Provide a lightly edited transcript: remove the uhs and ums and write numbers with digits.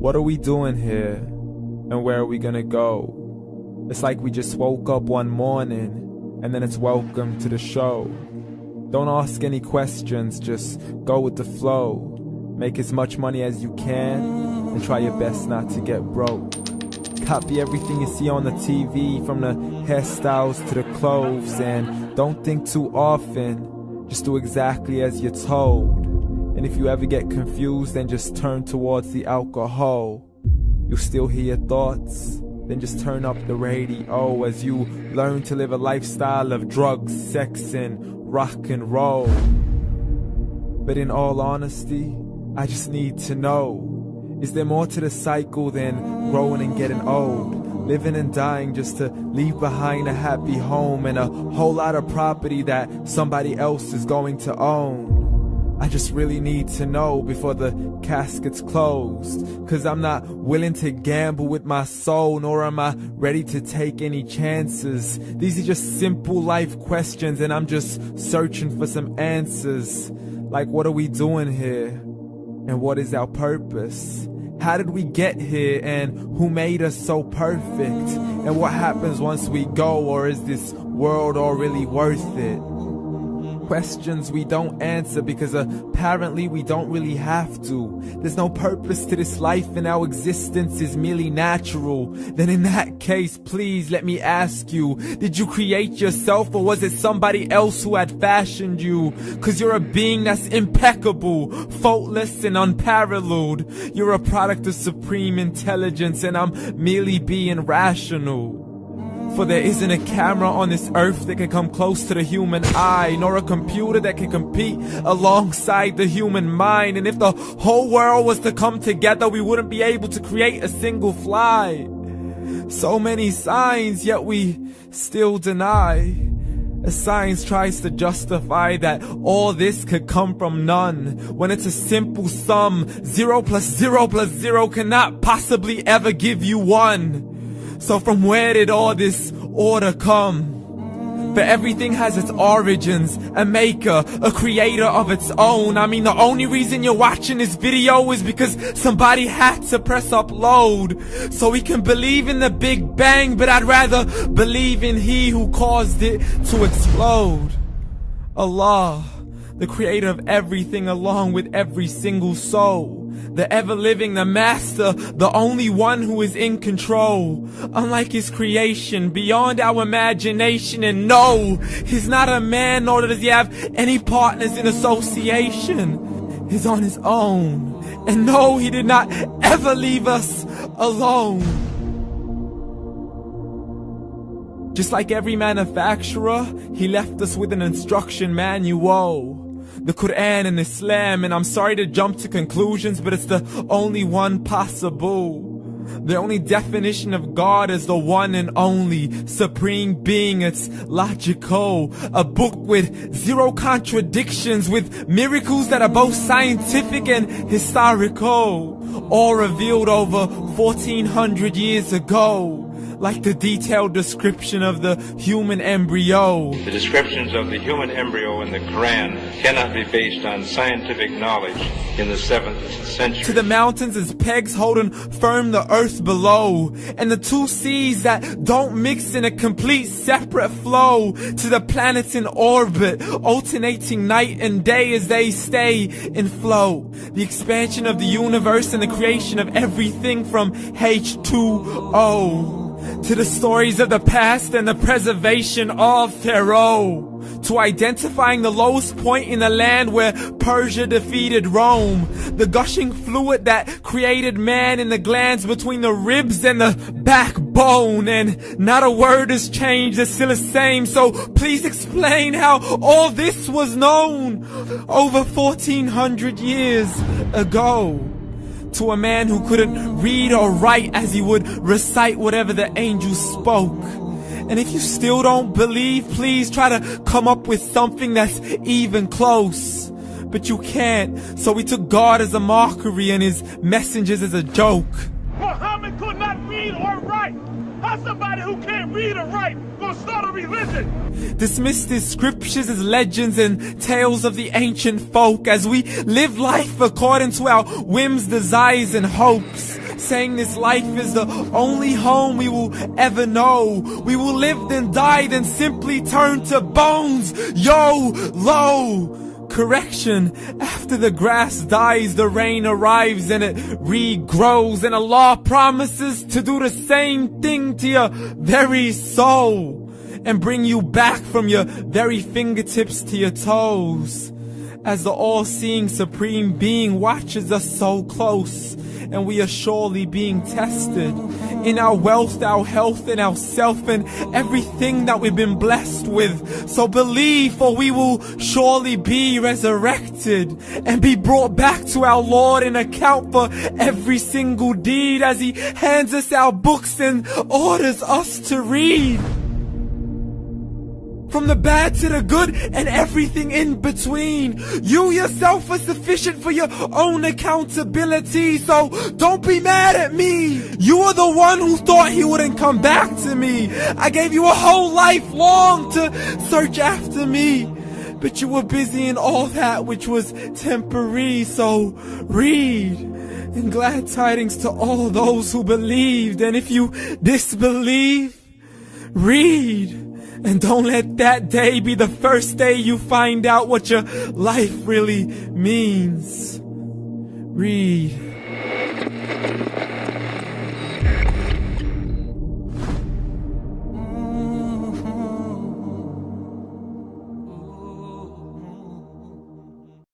What are we doing here? And where are we gonna go? It's like we just woke up one morning, and then it's welcome to the show. Don't ask any questions, just go with the flow. Make as much money as you can, and try your best not to get broke. Copy everything you see on the TV, from the hairstyles to the clothes, and don't think too often, just do exactly as you're told. And if you ever get confused, then just turn towards the alcohol. You'll still hear your thoughts, then just turn up the radio as you learn to live a lifestyle of drugs, sex, and rock and roll. But in all honesty, I just need to know, is there more to the cycle than growing and getting old? Living and dying just to leave behind a happy home and a whole lot of property that somebody else is going to own. I just really need to know before the casket's closed, 'cause I'm not willing to gamble with my soul, nor am I ready to take any chances. These are just simple life questions, and I'm just searching for some answers. Like, what are we doing here? And what is our purpose? How did we get here, and who made us so perfect? And what happens once we go, or is this world all really worth it? Questions we don't answer because apparently we don't really have to. There's no purpose to this life and our existence is merely natural. Then in that case, please let me ask you, did you create yourself, or was it somebody else who had fashioned you? 'Cause you're a being that's impeccable, faultless and unparalleled. You're a product of supreme intelligence, and I'm merely being rational. For there isn't a camera on this earth that can come close to the human eye, nor a computer that can compete alongside the human mind. And if the whole world was to come together, we wouldn't be able to create a single fly. So many signs, yet we still deny. As science tries to justify that all this could come from none, when it's a simple sum. 0 plus 0 plus 0 cannot possibly ever give you 1. So from where did all this order come? For everything has its origins, a maker, a creator of its own. I mean, the only reason you're watching this video is because somebody had to press upload. So we can believe in the Big Bang, but I'd rather believe in He who caused it to explode. Allah, the creator of everything along with every single soul. The ever-living, the master, the only one who is in control. Unlike his creation, beyond our imagination. And no, he's not a man, nor does he have any partners in association. He's on his own. And no, he did not ever leave us alone. Just like every manufacturer, he left us with an instruction manual. The Quran and Islam, and I'm sorry to jump to conclusions, but it's the only one possible. The only definition of God is the one and only supreme being. It's logical, a book with 0 contradictions, with miracles that are both scientific and historical, all revealed over 1400 years ago. Like the detailed description of the human embryo. The descriptions of the human embryo in the Quran cannot be based on scientific knowledge in the 7th century. To the mountains as pegs holding firm the earth below, and the 2 seas that don't mix in a complete separate flow. To the planets in orbit, alternating night and day as they stay in flow. The expansion of the universe and the creation of everything from H2O. To the stories of the past and the preservation of Pharaoh. To identifying the lowest point in the land where Persia defeated Rome. The gushing fluid that created man in the glands between the ribs and the backbone. And not a word has changed, it's still the same. So please explain how all this was known over 1400 years ago. To a man who couldn't read or write, as he would recite whatever the angels spoke. And if you still don't believe, please try to come up with something that's even close. But you can't, so we took God as a mockery and his messengers as a joke. Muhammad could not read or write. How's somebody who can't read or write gonna start a religion? Dismissed his scriptures as legends and tales of the ancient folk, as we live life according to our whims, desires, and hopes. saying this life is the only home we will ever know. We will live then die then simply turn to bones. YOLO! Correction, after the grass dies, the rain arrives and it regrows, and Allah promises to do the same thing to your very soul and bring you back from your very fingertips to your toes, as the all-seeing supreme being watches us so close, and we are surely being tested in our wealth, our health, and our self, and everything that we've been blessed with. So believe, for we will surely be resurrected and be brought back to our Lord and account for every single deed, as He hands us our books and orders us to read. From the bad to the good and everything in between. You yourself are sufficient for your own accountability, so don't be mad at me. You are the one who thought He wouldn't come back to me. I gave you a whole life long to search after me, but you were busy in all that which was temporary. So read, and glad tidings to all those who believed. And if you disbelieve, read. And don't let that day be the first day you find out what your life really means. Read.